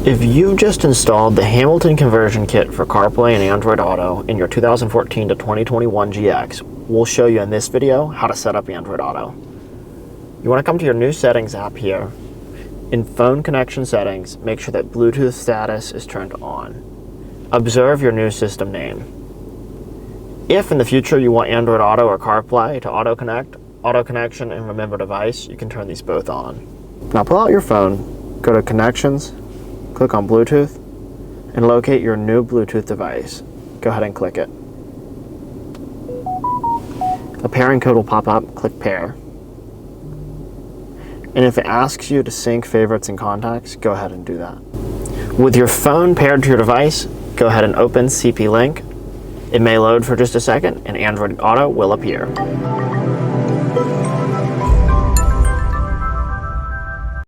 If you've just installed the Hamilton conversion kit for CarPlay and Android Auto in your 2014 to 2021 GX, we'll show you in this video how to set up Android Auto. You want to come to your new settings app here. In phone connection settings, make sure that Bluetooth status is turned on. Observe your new system name. If in the future you want Android Auto or CarPlay to auto-connect, auto connection, and remember device, you can turn these both on. Now pull out your phone, go to Connections, click on Bluetooth, and locate your new Bluetooth device. Go ahead and click it. A pairing code will pop up, click Pair. And if it asks you to sync favorites and contacts, go ahead and do that. With your phone paired to your device, go ahead and open CP Link. It may load for just a second, and Android Auto will appear.